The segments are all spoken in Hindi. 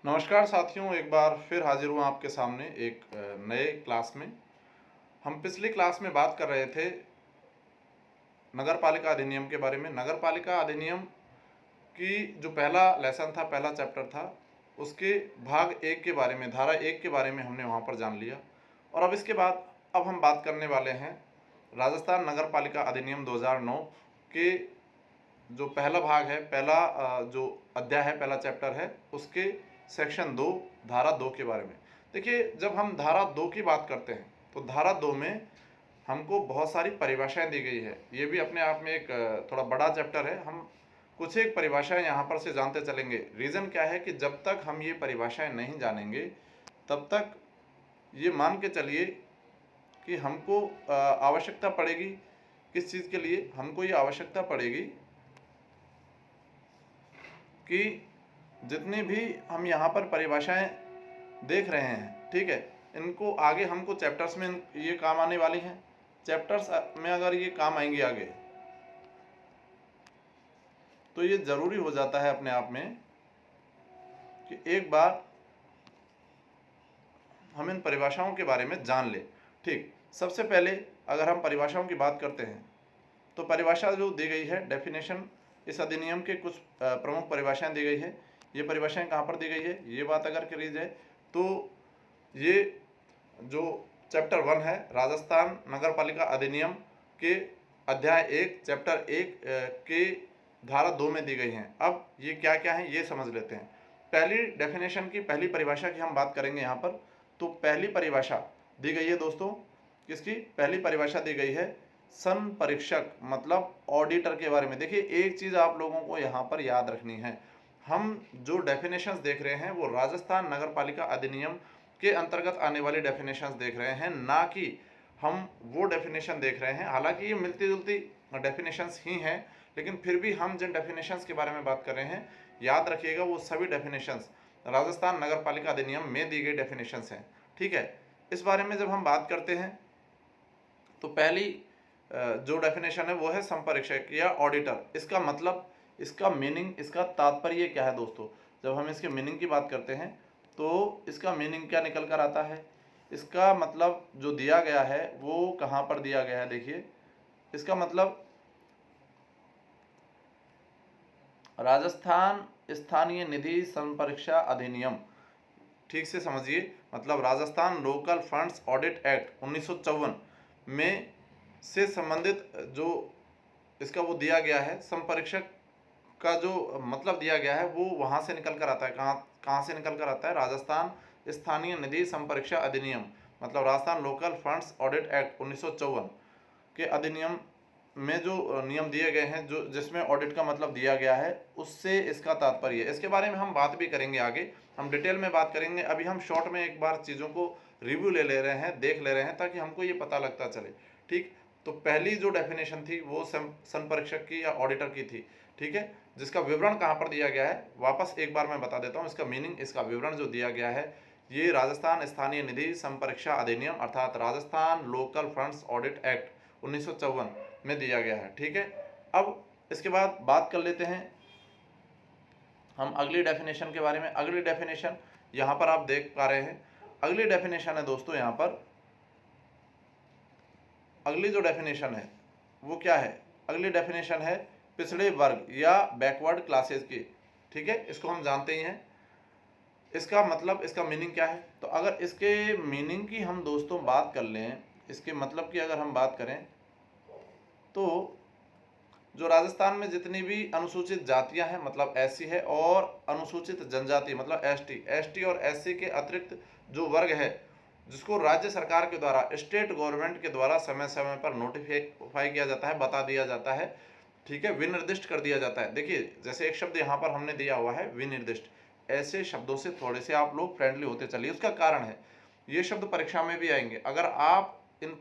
नमस्कार साथियों, एक बार फिर हाजिर हुआ आपके सामने एक नए क्लास में। हम पिछली क्लास में बात कर रहे थे नगर पालिका अधिनियम के बारे में। नगर पालिका अधिनियम की जो पहला लेसन था, पहला चैप्टर था, उसके भाग 1 के बारे में, धारा 1 के बारे में हमने वहाँ पर जान लिया। और अब इसके बाद अब हम बात करने वाले हैं राजस्थान नगर पालिका अधिनियम 2009 के जो पहला भाग है, पहला जो अध्याय है, पहला चैप्टर है, उसके सेक्शन 2 धारा 2 के बारे में। देखिए, जब हम धारा 2 की बात करते हैं तो धारा 2 में हमको बहुत सारी परिभाषाएं दी गई है। ये भी अपने आप में एक थोड़ा बड़ा चैप्टर है। हम कुछ एक परिभाषाएं यहाँ पर से जानते चलेंगे। रीज़न क्या है कि जब तक हम ये परिभाषाएं नहीं जानेंगे तब तक ये मान के चलिए कि हमको आवश्यकता पड़ेगी। किस चीज़ के लिए हमको ये आवश्यकता पड़ेगी कि जितनी भी हम यहाँ पर परिभाषाएं देख रहे हैं, ठीक है, इनको आगे हमको चैप्टर्स में ये काम आने वाली हैं। चैप्टर्स में अगर ये काम आएंगी आगे तो ये ज़रूरी हो जाता है अपने आप में कि एक बार हम इन परिभाषाओं के बारे में जान लें। ठीक, सबसे पहले अगर हम परिभाषाओं की बात करते हैं तो परिभाषा जो दी गई है, डेफिनेशन, इस अधिनियम के कुछ प्रमुख परिभाषाएं दी गई है। ये परिभाषाएं कहाँ पर दी गई है, ये बात अगर करी जाए तो ये जो चैप्टर 1 है राजस्थान नगर पालिका अधिनियम के अध्याय 1 चैप्टर 1 के धारा 2 में दी गई हैं। अब ये क्या क्या है ये समझ लेते हैं। पहली डेफिनेशन की, पहली परिभाषा की हम बात करेंगे यहाँ पर। तो पहली परिभाषा दी गई है दोस्तों, किसकी पहली परिभाषा दी गई है, संपरीक्षक मतलब ऑडिटर के बारे में। देखिए, एक चीज़ आप लोगों को यहाँ पर याद रखनी है, हम जो डेफिनेशंस देख रहे हैं वो राजस्थान नगर पालिका अधिनियम के अंतर्गत आने वाली डेफिनेशंस देख रहे हैं, ना कि हम वो डेफिनेशन देख रहे हैं। हालांकि ये मिलती जुलती डेफिनेशंस ही हैं, लेकिन फिर भी हम जिन डेफिनेशंस के बारे में बात कर रहे हैं, याद रखिएगा वो सभी डेफिनेशंस राजस्थान नगर पालिका अधिनियम में दी गई डेफिनेशंस हैं। ठीक है, इस बारे में जब हम बात करते हैं तो पहली जो डेफिनेशन है वो है संपरीक्षक या ऑडिटर। इसका मतलब, इसका मीनिंग, इसका तात्पर्य क्या है दोस्तों। जब हम इसके मीनिंग की बात करते हैं तो इसका मीनिंग क्या निकल कर आता है, इसका मतलब जो दिया गया है वो कहाँ पर दिया गया है। देखिए, इसका मतलब राजस्थान स्थानीय निधि संपरीक्षा अधिनियम, ठीक से समझिए, मतलब Rajasthan local funds audit act 1954 में से संबंधित जो इसका वो दिया गया है, संपरीक्षक का जो मतलब दिया गया है वो वहाँ से निकल कर आता है। कहाँ कहाँ से निकल कर आता है, राजस्थान स्थानीय निधि संपरीक्षा अधिनियम, मतलब Rajasthan local funds audit act 1954 के अधिनियम में जो नियम दिए गए हैं, जो जिसमें ऑडिट का मतलब दिया गया है, उससे इसका तात्पर्य है। इसके बारे में हम बात भी करेंगे आगे, हम डिटेल में बात करेंगे। अभी हम शॉर्ट में एक बार चीज़ों को रिव्यू ले रहे हैं, देख ले रहे हैं, ताकि हमको ये पता लगता चले। ठीक, तो पहली जो डेफिनेशन थी वो संपरीक्षक की या ऑडिटर की थी। ठीक है, जिसका विवरण कहाँ पर दिया गया है, वापस एक बार मैं बता देता हूँ इसका मीनिंग। इसका विवरण जो दिया गया है, ये राजस्थान स्थानीय निधि संपरीक्षा अधिनियम अर्थात Rajasthan local funds audit act 1954 में दिया गया है। ठीक है, अब इसके बाद बात कर लेते हैं हम अगली डेफिनेशन के बारे में। अगली डेफिनेशन यहाँ पर आप देख पा रहे हैं, अगली डेफिनेशन है दोस्तों, यहाँ पर अगली जो डेफिनेशन है वो क्या है, अगली डेफिनेशन है पिछड़े वर्ग या बैकवर्ड क्लासेस की। ठीक है, इसको हम जानते ही हैं। इसका मतलब, इसका मीनिंग क्या है, तो अगर इसके मीनिंग की हम दोस्तों बात कर लें, इसके मतलब की अगर हम बात करें तो जो राजस्थान में जितनी भी अनुसूचित जातियां हैं, मतलब एससी है, और अनुसूचित जनजाति मतलब एसटी और एससी के अतिरिक्त जो वर्ग है, जिसको राज्य सरकार के द्वारा, स्टेट गवर्नमेंट के द्वारा समय समय पर नोटिफाई किया जाता है, बता दिया जाता है। ठीक है, विनिर्दिष्ट कर दिया जाता है। देखिए, जैसे एक शब्द यहाँ पर हमने दिया हुआ है विनिर्दिष्ट, ऐसे शब्दों से थोड़े से आप लोग फ्रेंडली होते चलिए। उसका कारण है, ये शब्द परीक्षा में भी आएंगे। अगर आप इन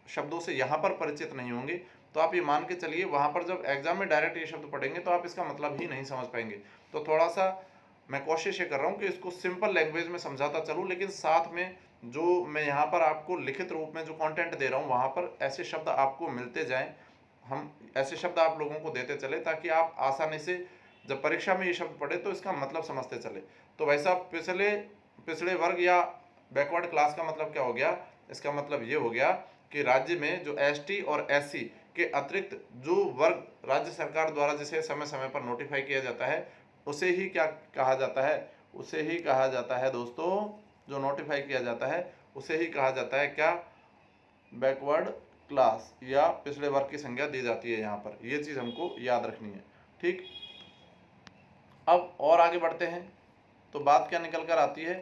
शब्दों से यहाँ पर परिचित नहीं होंगे तो आप ये मान के चलिए वहाँ पर जब एग्जाम में डायरेक्ट ये शब्द पढ़ेंगे तो आप इसका मतलब ही नहीं समझ पाएंगे। तो थोड़ा सा मैं कोशिश ये कर रहा हूँ कि इसको सिंपल लैंग्वेज में समझाता चलूँ, लेकिन साथ में जो मैं यहाँ पर आपको लिखित रूप में जो कंटेंट दे रहा हूँ वहाँ पर ऐसे शब्द आपको मिलते जाएं, हम ऐसे शब्द आप लोगों को देते चले ताकि आप आसानी से जब परीक्षा में ये शब्द पढ़े तो इसका मतलब समझते चले। तो भाई साहब पिछड़े वर्ग या बैकवर्ड क्लास का मतलब क्या हो गया? इसका मतलब ये हो गया कि राज्य में जो एसटी और एससी के अतिरिक्त जो वर्ग राज्य सरकार द्वारा जिसे समय समय पर नोटिफाई किया जाता है, उसे ही क्या कहा जाता है? उसे ही कहा जाता है दोस्तों, जो नोटिफाई किया जाता है उसे ही कहा जाता है क्या? बैकवर्ड क्लास या पिछड़े वर्ग की संज्ञा दी जाती है यहाँ पर। ये चीज़ हमको याद रखनी है। ठीक, अब और आगे बढ़ते हैं तो बात क्या निकल कर आती है?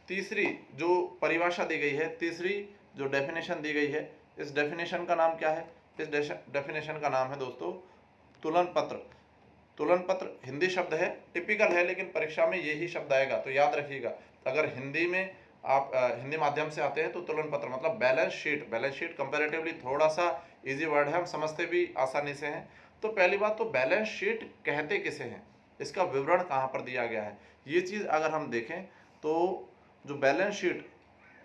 तीसरी जो परिभाषा दी गई है, तीसरी जो डेफिनेशन दी गई है, इस डेफिनेशन का नाम क्या है? इस डेफिनेशन का नाम है दोस्तों तुलन पत्र। तुलन पत्र हिंदी शब्द है, टिपिकल है, लेकिन परीक्षा में यही शब्द आएगा, तो याद रखिएगा। अगर हिंदी में आप हिंदी माध्यम से आते हैं तो तुलन पत्र मतलब balance sheet. Balance sheet comparatively थोड़ा सा इजी वर्ड है, हम समझते भी आसानी से हैं। तो पहली बात तो बैलेंस शीट कहते किसे हैं, इसका विवरण कहाँ पर दिया गया है, ये चीज़ अगर हम देखें तो जो बैलेंस शीट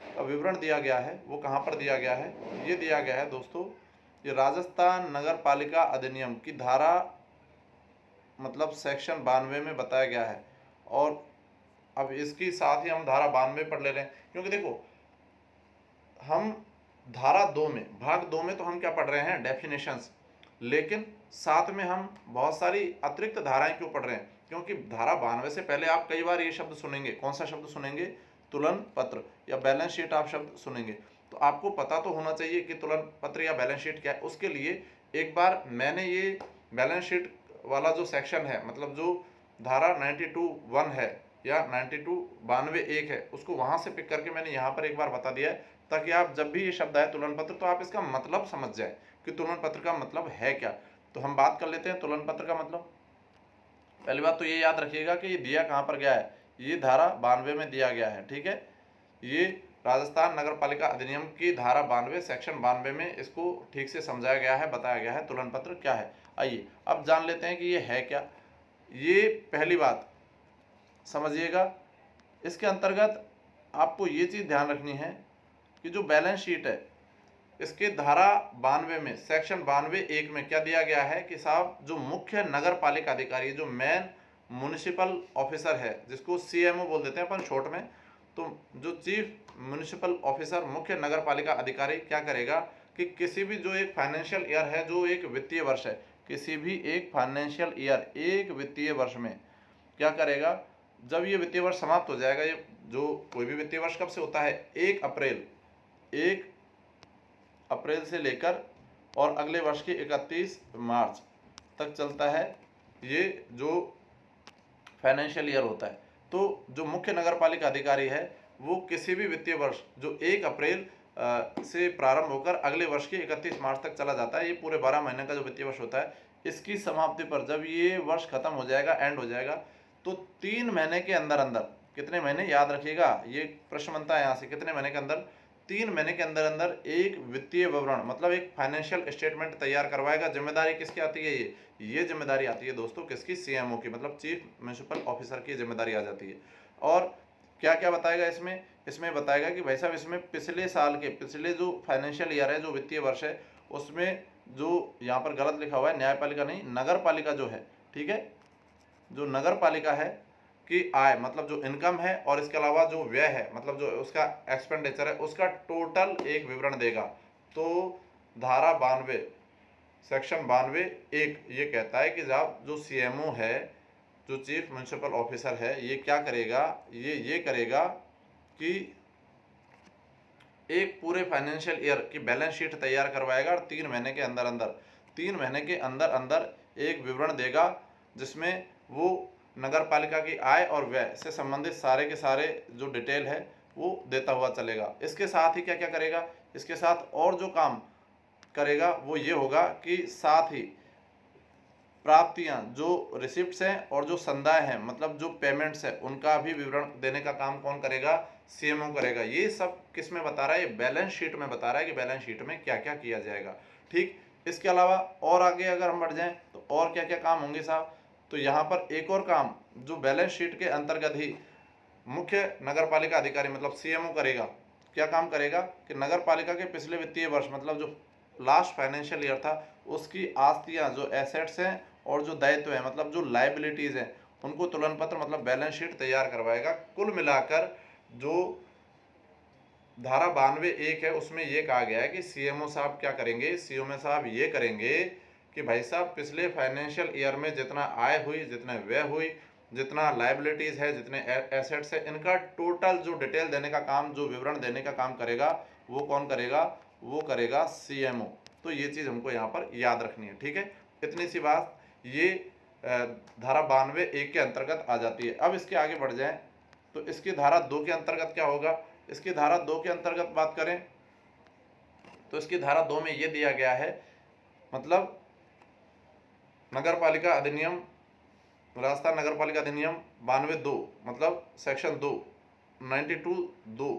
का विवरण दिया गया है वो कहाँ पर दिया गया है? ये दिया गया है दोस्तों, ये राजस्थान नगर पालिका अधिनियम की धारा मतलब सेक्शन 92 में बताया गया है। और अब इसके साथ ही हम धारा 92 पढ़ ले रहे हैं, क्योंकि देखो हम धारा 2 में भाग 2 में तो हम क्या पढ़ रहे हैं? डेफिनेशंस, लेकिन साथ में हम बहुत सारी अतिरिक्त धाराएं क्यों पढ़ रहे हैं? क्योंकि धारा 92 से पहले आप कई बार ये शब्द सुनेंगे। कौन सा शब्द सुनेंगे? तुलन पत्र या बैलेंस शीट आप शब्द सुनेंगे। तो आपको पता तो होना चाहिए कि तुलन पत्र या बैलेंस शीट क्या है। उसके लिए एक बार मैंने ये बैलेंस शीट वाला जो सेक्शन है, मतलब जो धारा 92(1) है या 92(92)(1) है, उसको वहां से पिक करके मैंने यहाँ पर एक बार बता दिया है, ताकि आप जब भी ये शब्द आए तुलन पत्र तो आप इसका मतलब समझ जाए कि तुलन पत्र का मतलब है क्या। तो हम बात कर लेते हैं तुलन पत्र का मतलब। पहली बात तो ये याद रखिएगा कि ये दिया कहाँ पर गया है? ये धारा 92 में दिया गया है। ठीक है, ये राजस्थान नगर पालिका अधिनियम की धारा 92 सेक्शन 92 में इसको ठीक से समझाया गया है, बताया गया है तुलन पत्र क्या है। आइए अब जान लेते हैं कि ये है क्या। ये पहली बात समझिएगा। इसके अंतर्गत आपको ये चीज़ ध्यान रखनी है कि जो बैलेंस शीट है इसके धारा 92 में सेक्शन 92(1) में क्या दिया गया है कि साहब जो मुख्य नगर पालिका अधिकारी, जो मेन म्युनिसिपल ऑफिसर है, जिसको सीएमओ बोल देते हैं अपन शॉर्ट में, तो जो चीफ म्युनिसिपल ऑफिसर मुख्य नगर पालिका अधिकारी क्या करेगा कि किसी भी जो एक फाइनेंशियल ईयर है, जो एक वित्तीय वर्ष है, किसी भी एक फाइनेंशियल ईयर एक वित्तीय वर्ष में क्या करेगा, जब ये वित्तीय वर्ष समाप्त हो जाएगा, ये जो कोई भी वित्तीय वर्ष कब से होता है? 1 अप्रैल से लेकर और अगले वर्ष के 31 मार्च तक चलता है ये जो फाइनेंशियल ईयर होता है। तो जो मुख्य नगर पालिका अधिकारी है वो किसी भी वित्तीय वर्ष जो 1 अप्रैल से प्रारंभ होकर अगले वर्ष के 31 मार्च तक चला जाता है, ये पूरे 12 महीने का जो वित्तीय वर्ष होता है, इसकी समाप्ति पर जब ये वर्ष खत्म हो जाएगा, एंड हो जाएगा, तो 3 महीने के अंदर अंदर, कितने महीने याद रखिएगा, ये प्रश्न बनता है यहाँ से, कितने महीने के अंदर? 3 महीने के अंदर अंदर एक वित्तीय विवरण मतलब एक फाइनेंशियल स्टेटमेंट तैयार करवाएगा। जिम्मेदारी किसकी आती है? ये जिम्मेदारी आती है दोस्तों किसकी? सीएमओ की, मतलब चीफ म्युनिसिपल ऑफिसर की जिम्मेदारी आ जाती है। और क्या क्या बताएगा इसमें? इसमें बताएगा कि भाई साहब इसमें पिछले साल के, पिछले जो फाइनेंशियल ईयर है, जो वित्तीय वर्ष है, उसमें जो यहाँ पर गलत लिखा हुआ है, न्यायपालिका नहीं नगर पालिका जो है, ठीक है, जो नगर पालिका है की आय मतलब जो इनकम है और इसके अलावा जो व्यय है मतलब जो उसका एक्सपेंडिचर है, उसका टोटल एक विवरण देगा। तो धारा 92 सेक्शन 92(1) ये कहता है कि जब जो सीएमओ है, जो चीफ म्युनिसिपल ऑफिसर है, ये क्या करेगा? ये करेगा कि एक पूरे फाइनेंशियल ईयर की बैलेंस शीट तैयार करवाएगा और 3 महीने के अंदर अंदर, 3 महीने के अंदर अंदर एक विवरण देगा जिसमें वो नगर पालिका की आय और व्यय से संबंधित सारे के सारे जो डिटेल है वो देता हुआ चलेगा। इसके साथ ही क्या क्या करेगा? इसके साथ और जो काम करेगा वो ये होगा कि साथ ही प्राप्तियां, जो रिसिप्ट्स हैं और जो संदाय हैं मतलब जो पेमेंट्स है, उनका भी विवरण देने का काम कौन करेगा? सीएमओ करेगा। ये सब किस में बता रहा है? ये बैलेंस शीट में बता रहा है कि बैलेंस शीट में क्या क्या किया जाएगा। ठीक, इसके अलावा और आगे अगर हम बढ़ जाएं तो और क्या क्या काम होंगे साहब? तो यहाँ पर एक और काम जो बैलेंस शीट के अंतर्गत ही मुख्य नगर पालिका अधिकारी मतलब सीएमओ करेगा। क्या काम करेगा कि नगर पालिका के पिछले वित्तीय वर्ष मतलब जो लास्ट फाइनेंशियल ईयर था उसकी आस्तियां, जो एसेट्स हैं और जो दायित्व है मतलब जो लाइबिलिटीज हैं उनको तुलन पत्र मतलब बैलेंस शीट तैयार करवाएगा। कुल मिलाकर जो धारा 92(1) है उसमें ये कहा गया है कि सीएमओ साहब क्या करेंगे, सीएमओ साहब ये करेंगे कि भाई साहब पिछले फाइनेंशियल ईयर में जितना आय हुई, जितने व्यय हुई, जितना लाइबिलिटीज है, जितने एसेट्स है, इनका टोटल जो डिटेल देने का काम, जो विवरण देने का काम करेगा वो कौन करेगा, वो करेगा सीएमओ। तो ये चीज़ हमको यहाँ पर याद रखनी है, ठीक है। इतनी सी बात ये धारा 92(1) के अंतर्गत आ जाती है। अब इसके आगे बढ़ जाएं तो इसकी धारा 2 के अंतर्गत क्या होगा। इसकी धारा 2 के अंतर्गत बात करें तो इसकी धारा 2 में ये दिया गया है, मतलब नगरपालिका अधिनियम, राजस्थान नगरपालिका अधिनियम 92(2) मतलब सेक्शन 2 92(2)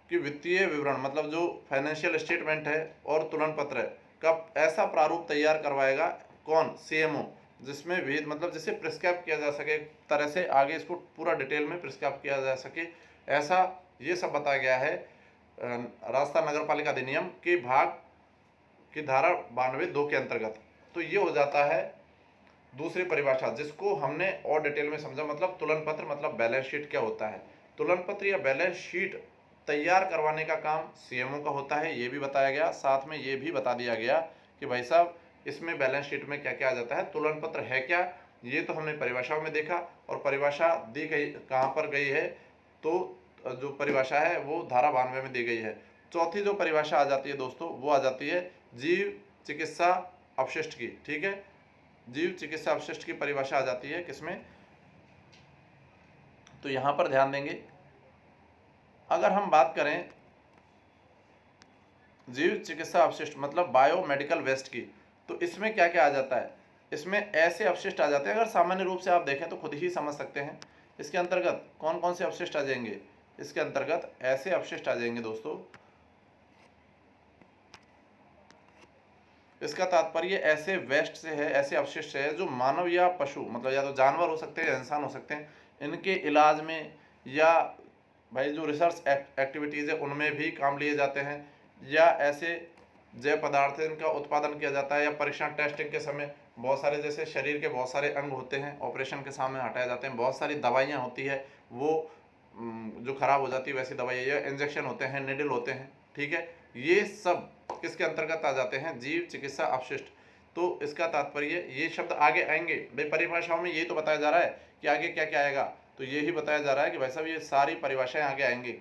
कि वित्तीय विवरण मतलब जो फाइनेंशियल स्टेटमेंट है और तुलन पत्र है का ऐसा प्रारूप तैयार करवाएगा कौन, सीएमओ, जिसमें विहित मतलब जिसे प्रिस्क्राइब किया जा सके, तरह से आगे इसको पूरा डिटेल में प्रिस्क्राइब किया जा सके, ऐसा ये सब बताया गया है राजस्थान नगरपालिका अधिनियम के भाग की धारा 92(2) के अंतर्गत। तो ये हो जाता है दूसरी परिभाषा जिसको हमने और डिटेल में समझा, मतलब तुलन पत्र मतलब बैलेंस शीट क्या होता है। तुलन पत्र या बैलेंस शीट तैयार करवाने का काम सीएमओ का होता है, ये भी बताया गया। साथ में ये भी बता दिया गया कि भाई साहब इसमें बैलेंस शीट में क्या क्या आ जाता है, तुलन पत्र है क्या, ये तो हमने परिभाषाओं में देखा। और परिभाषा दी गई कहाँ पर गई है, तो जो परिभाषा है वो धारा 92 में दी गई है। चौथी जो परिभाषा आ जाती है दोस्तों वो आ जाती है जीव चिकित्सा अपशिष्ट की, ठीक है। जीव चिकित्सा अपशिष्ट की परिभाषा आ जाती है किसमें, तो यहाँ पर ध्यान देंगे। अगर हम बात करें जीव चिकित्सा अपशिष्ट मतलब बायोमेडिकल वेस्ट की, तो इसमें क्या क्या आ जाता है, इसमें ऐसे अपशिष्ट आ जाते हैं, अगर सामान्य रूप से आप देखें तो खुद ही समझ सकते हैं इसके अंतर्गत कौन कौन से अपशिष्ट आ जाएंगे। इसके अंतर्गत ऐसे अपशिष्ट आ जाएंगे दोस्तों, इसका तात्पर्य ऐसे वेस्ट से है, ऐसे अपशिष्ट है जो मानव या पशु मतलब या तो जानवर हो सकते हैं या इंसान हो सकते हैं, इनके इलाज में या भाई जो रिसर्च एक्टिविटीज़ है उनमें भी काम लिए जाते हैं, या ऐसे जैव पदार्थ है इनका उत्पादन किया जाता है, या परीक्षण टेस्टिंग के समय बहुत सारे जैसे शरीर के बहुत सारे अंग होते हैं ऑपरेशन के सामने हटाए जाते हैं, बहुत सारी दवाइयाँ होती है वो जो खराब हो जाती है वैसी दवाइयाँ, या इंजेक्शन होते हैं, निडल होते हैं, ठीक है। ये सब किसके अंतर्गत आ जाते हैं, जीव चिकित्सा अपशिष्ट। तो इसका तात्पर्य ये शब्द आगे आएंगे भाई, परिभाषाओं में यही तो बताया जा रहा है कि आगे क्या क्या आएगा, तो यही बताया जा रहा है कि भाई साहब ये सारी परिभाषाएं आगे आएंगी।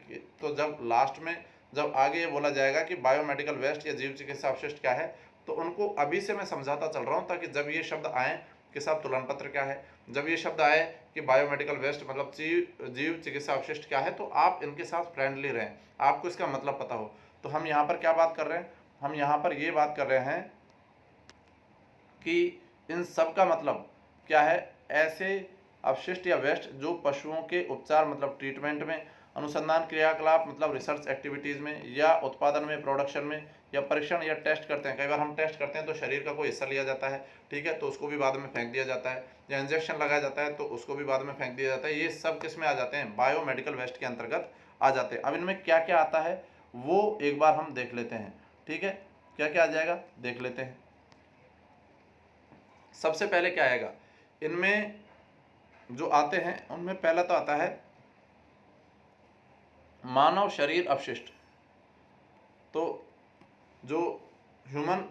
तो जब लास्ट में जब आगे ये बोला जाएगा कि बायोमेडिकल वेस्ट या जीव चिकित्सा अपशिष्ट क्या है, तो उनको अभी से मैं समझाता चल रहा हूँ ताकि जब ये शब्द आए कि साहब तुलन पत्र क्या है, जब ये शब्द आए कि बायोमेडिकल वेस्ट मतलब जीव चिकित्सा अपशिष्ट क्या है, तो आप इनके साथ फ्रेंडली रहें, आपको इसका मतलब पता हो। तो हम यहाँ पर क्या बात कर रहे हैं, हम यहाँ पर ये बात कर रहे हैं कि इन सब का मतलब क्या है, ऐसे अपशिष्ट या वेस्ट जो पशुओं के उपचार मतलब ट्रीटमेंट में, अनुसंधान क्रियाकलाप मतलब रिसर्च एक्टिविटीज़ में, या उत्पादन में प्रोडक्शन में, या परीक्षण या टेस्ट करते हैं, कई बार हम टेस्ट करते हैं तो शरीर का कोई हिस्सा लिया जाता है, ठीक है, तो उसको भी बाद में फेंक दिया जाता है, या इंजेक्शन लगाया जाता है तो उसको भी बाद में फेंक दिया जाता है, ये सब किस में आ जाते हैं, बायोमेडिकल वेस्ट के अंतर्गत आ जाते हैं। अब इनमें क्या क्या आता है वो एक बार हम देख लेते हैं, ठीक है, क्या क्या आ जाएगा देख लेते हैं। सबसे पहले क्या आएगा इनमें जो आते हैं उनमें पहला तो आता है मानव शरीर अपशिष्ट। तो जो ह्यूमन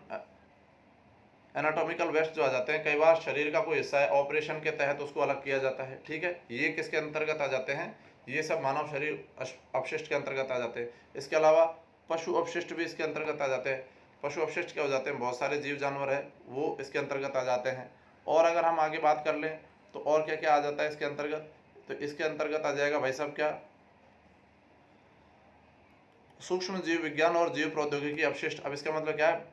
एनाटॉमिकल वेस्ट जो आ जाते हैं, कई बार शरीर का कोई हिस्सा है ऑपरेशन के तहत उसको अलग किया जाता है, ठीक है, ये किसके अंतर्गत आ जाते हैं, ये सब मानव शरीर अपशिष्ट के अंतर्गत आ जाते हैं। इसके अलावा पशु अपशिष्ट भी इसके अंतर्गत आ जाते हैं। पशु अपशिष्ट क्या हो जाते हैं, बहुत सारे जीव जानवर है वो इसके अंतर्गत आ जाते हैं। और अगर हम आगे बात कर लें तो और क्या क्या आ जाता है इसके अंतर्गत, तो इसके अंतर्गत आ जाएगा भाई साहब क्या, सूक्ष्म जीव विज्ञान और जीव प्रौद्योगिकी अपशिष्ट। अब इसका मतलब क्या है,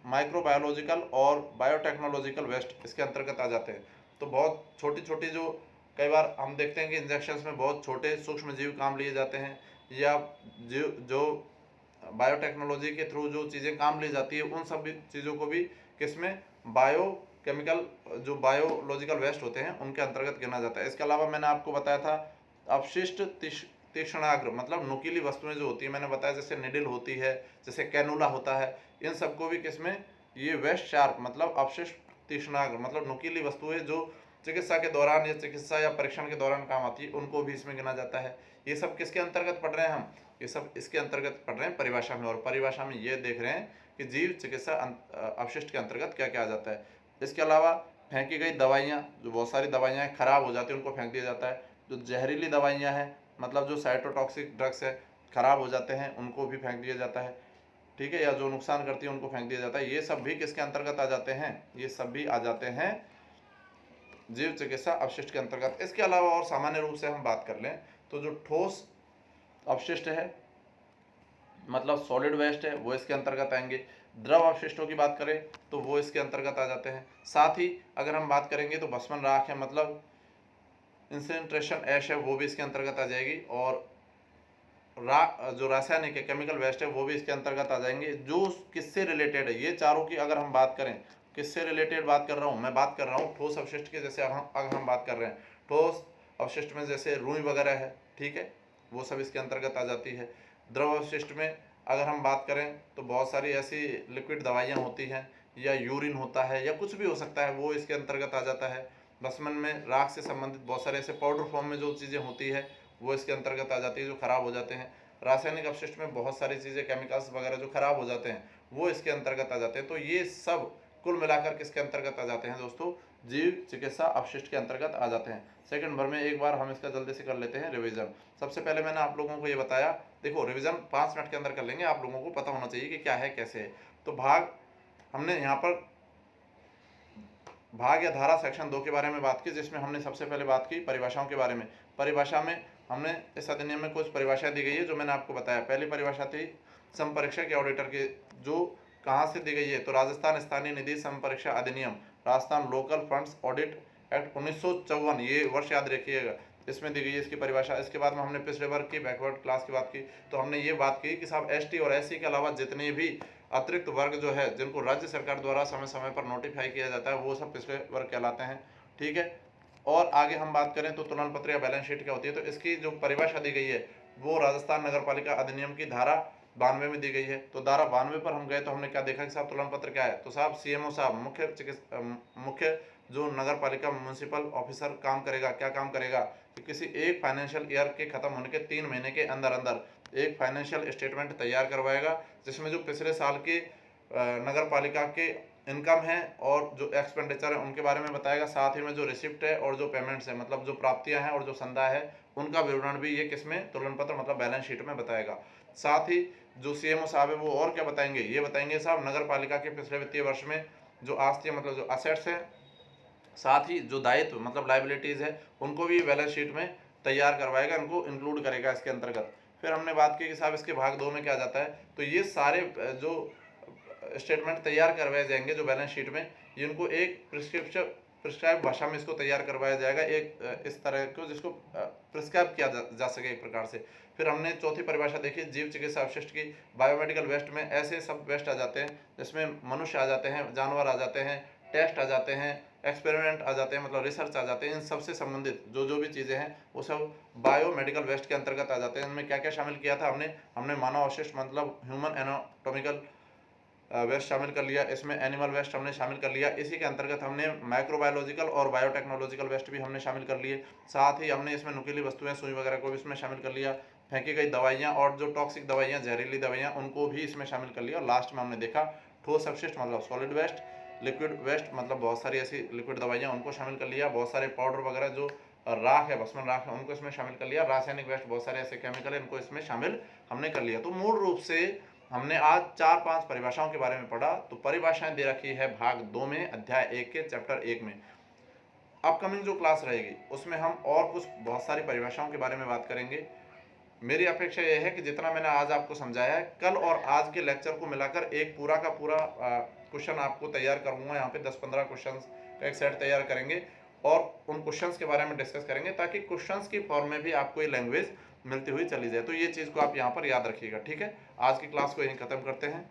माइक्रोबायोलॉजिकल और बायोटेक्नोलॉजिकल वेस्ट इसके अंतर्गत आ जाते हैं। तो बहुत छोटी छोटी जो कई बार हम देखते हैं कि इंजेक्शंस में बहुत छोटे सूक्ष्म जीव काम लिए जाते हैं, या जो बायोटेक्नोलॉजी के थ्रू जो चीज़ें काम ली जाती है उन सभी चीज़ों को भी किसमें, बायोकेमिकल जो बायोलॉजिकल वेस्ट होते हैं उनके अंतर्गत गिना जाता है। इसके अलावा मैंने आपको बताया था अपशिष्ट तीक्ष्णाग्र मतलब नुकीली वस्तुएं जो होती है, मैंने बताया जैसे निडल होती है, जैसे कैनुला होता है, इन सबको भी किसमें, ये वेस्ट शार्प मतलब अपशिष्ट तीक्ष्णाग्र मतलब नुकीली वस्तुएं जो चिकित्सा के दौरान या चिकित्सा या परीक्षण के दौरान काम आती है, उनको भी इसमें गिना जाता है। ये सब किसके अंतर्गत पढ़ रहे हैं हम? ये सब इसके अंतर्गत पढ़ रहे हैं परिभाषा में, और परिभाषा में ये देख रहे हैं कि जीव चिकित्सा अपशिष्ट के अंतर्गत क्या क्या आ जाता है। इसके अलावा फेंकी गई दवाइयाँ, जो बहुत सारी दवाइयाँ खराब हो जाती हैं उनको फेंक दिया जाता है। जो जहरीली दवाइयाँ हैं, मतलब जो साइटोटॉक्सिक ड्रग्स है, खराब हो जाते हैं, उनको भी फेंक दिया जाता है, ठीक है, या जो नुकसान करती है उनको फेंक दिया जाता है। ये सब भी किसके अंतर्गत आ जाते हैं? ये सब भी आ जाते हैं जीव चिकित्सा अपशिष्ट के अंतर्गत। इसके अलावा और सामान्य रूप से हम बात कर लें तो जो ठोस अपशिष्ट है, मतलब सॉलिड वेस्ट है, वो इसके अंतर्गत आएंगे। द्रव अपशिष्टों की बात करें तो वो इसके अंतर्गत आ जाते हैं। साथ ही अगर हम बात करेंगे तो भस्मन राख है, मतलब इंसिनरेशन ऐश है, वो भी इसके अंतर्गत आ जाएगी। और जो रासायनिक है, केमिकल वेस्ट है, वो भी इसके अंतर्गत आ जाएंगे। जो किससे रिलेटेड है, ये चारों की अगर हम बात करें, किससे रिलेटेड बात कर रहा हूँ मैं? बात कर रहा हूँ ठोस अपशिष्ट की। जैसे अगर हम बात कर रहे हैं ठोस अपशिष्ट में, जैसे रुई वगैरह है, ठीक है, वो सब इसके अंतर्गत आ जाती है। द्रव अपशिष्ट में अगर हम बात करें तो बहुत सारी ऐसी लिक्विड दवाइयाँ होती हैं, या यूरिन होता है, या कुछ भी हो सकता है, वो इसके अंतर्गत आ जाता है। भस्मन में राख से संबंधित बहुत सारे ऐसे पाउडर फॉर्म में जो चीज़ें होती है, वो इसके अंतर्गत आ जाती है, जो खराब हो जाते हैं। रासायनिक अपशिष्ट में बहुत सारी चीज़ें, केमिकल्स वगैरह जो खराब हो जाते हैं, वो इसके अंतर्गत आ जाते हैं। तो ये सब कुल मिलाकर किसके अंतर्गत आ जाते हैं दोस्तों? जीव चिकित्सा अपशिष्ट के अंतर्गत आ जाते हैं। सेकंड भर में एक बार हम इसका जल्दी से कर लेते हैं रिवीजन। सबसे पहले मैंने आप लोगों को ये बताया, देखो रिवीजन 5 मिनट के अंदर कर लेंगे, आप लोगों को पता होना चाहिए कि क्या है कैसे है। तो भाग, हमने यहाँ पर भाग या धारा सेक्शन 2 के बारे में बात की, जिसमें हमने सबसे पहले बात की परिभाषाओं के बारे में। परिभाषा में हमने इस अधिनियम में कुछ परिभाषा दी गई है जो मैंने आपको बताया। पहली परिभाषा थी संपरीक्षक या ऑडिटर की, जो कहाँ से दी गई है? तो राजस्थान स्थानीय निधि संपरीक्षा अधिनियम, Rajasthan local funds audit act 1954, ये वर्ष याद रखिएगा, इसमें दी गई है इसकी परिभाषा। इसके बाद में हमने पिछड़े वर्ग की, बैकवर्ड क्लास की बात की। तो हमने ये बात की कि साहब एसटी और एससी के अलावा जितने भी अतिरिक्त वर्ग जो है, जिनको राज्य सरकार द्वारा समय समय पर नोटिफाई किया जाता है, वो सब पिछड़े वर्ग कहलाते हैं, ठीक है। और आगे हम बात करें तो तुलन पत्र या बैलेंस शीट क्या होती है, तो इसकी जो परिभाषा दी गई है वो राजस्थान नगर पालिका अधिनियम की धारा 92 में दी गई है। तो धारा 92 पर हम गए तो हमने क्या देखा कि साहब तुलन पत्र क्या है? तो साहब सीएमओ साहब, मुख्य जो नगर पालिका म्यूनसिपल ऑफिसर काम करेगा, क्या काम करेगा कि किसी एक फाइनेंशियल ईयर के खत्म होने के 3 महीने के अंदर अंदर एक फाइनेंशियल स्टेटमेंट तैयार करवाएगा, जिसमें जो पिछले साल के नगर पालिका के इनकम है और जो एक्सपेंडिचर है उनके बारे में बताएगा। साथ ही में जो रिसिप्ट है और जो पेमेंट्स है, मतलब जो प्राप्तियां हैं और जो संदा है, उनका विवरण भी ये किसमें? तुलन पत्र मतलब बैलेंस शीट में बताएगा। साथ ही जो सीएमओ साहब है वो और क्या बताएंगे? ये बताएंगे साहब नगर पालिका के पिछले वित्तीय वर्ष में जो आस्ती है, मतलब जो असेट्स है, साथ ही जो दायित्व मतलब लाइबिलिटीज़ है, उनको भी बैलेंस शीट में तैयार करवाएगा, इनको इंक्लूड करेगा इसके अंतर्गत। फिर हमने बात की कि साहब इसके भाग 2 में क्या जाता है, तो ये सारे जो स्टेटमेंट तैयार करवाए जाएंगे जो बैलेंस शीट में, ये इनको एक प्रिस्क्राइब भाषा में इसको तैयार करवाया जाएगा, एक इस तरह को जिसको प्रिस्क्राइब किया जा सके एक प्रकार से। फिर हमने चौथी परिभाषा देखी जीव चिकित्सा अपशिष्ट की। बायोमेडिकल वेस्ट में ऐसे सब वेस्ट आ जाते हैं जिसमें मनुष्य आ जाते हैं, जानवर आ जाते हैं, टेस्ट आ जाते हैं, एक्सपेरिमेंट आ जाते हैं, मतलब रिसर्च आ जाते हैं। इन सबसे संबंधित जो भी चीज़ें हैं वो सब बायोमेडिकल वेस्ट के अंतर्गत आ जाते हैं। इनमें क्या क्या शामिल किया था हमने मानव अवशिष्ट मतलब ह्यूमन एनाटॉमिकल वेस्ट शामिल कर लिया, इसमें एनिमल वेस्ट हमने शामिल कर लिया। इसी के अंतर्गत हमने माइक्रोबायोलॉजिकल और बायोटेक्नोलॉजिकल वेस्ट भी हमने शामिल कर लिए। साथ ही हमने इसमें नुकीली वस्तुएं, सुई वगैरह को भी इसमें शामिल कर लिया। फेंकी गई दवाइयाँ और जो टॉक्सिक दवाइयाँ, जहरीली दवाइयाँ, उनको भी इसमें शामिल कर लिया। और लास्ट में हमने देखा ठोस अपशिष्ट मतलब सॉलिड वेस्ट, लिक्विड वेस्ट मतलब बहुत सारी ऐसी लिक्विड दवाइयाँ, उनको शामिल कर लिया। बहुत सारे पाउडर वगैरह जो राख है, भस्मन राख है, उनको इसमें शामिल कर लिया। रासायनिक वेस्ट बहुत सारे ऐसे केमिकल है, इनको इसमें शामिल हमने कर लिया। तो मूल रूप से हमने आज 4-5 परिभाषाओं के बारे में पढ़ा। तो परिभाषाएं दे रखी है भाग 2 में, अध्याय 1 के चैप्टर 1 में। अपकमिंग जो क्लास रहेगी उसमें हम और कुछ बहुत सारी परिभाषाओं के बारे में बात करेंगे। मेरी अपेक्षा यह है कि जितना मैंने आज आपको समझाया है, कल और आज के लेक्चर को मिलाकर एक पूरा का पूरा क्वेश्चन आपको तैयार करूंगा। यहाँ पे 10-15 क्वेश्चन का एक सेट तैयार करेंगे और उन क्वेश्चंस के बारे में डिस्कस करेंगे, ताकि क्वेश्चंस की फॉर्म में भी आपको ये लैंग्वेज मिलती हुई चली जाए। तो ये चीज़ को आप यहाँ पर याद रखिएगा, ठीक है। आज की क्लास को यहीं ख़त्म करते हैं।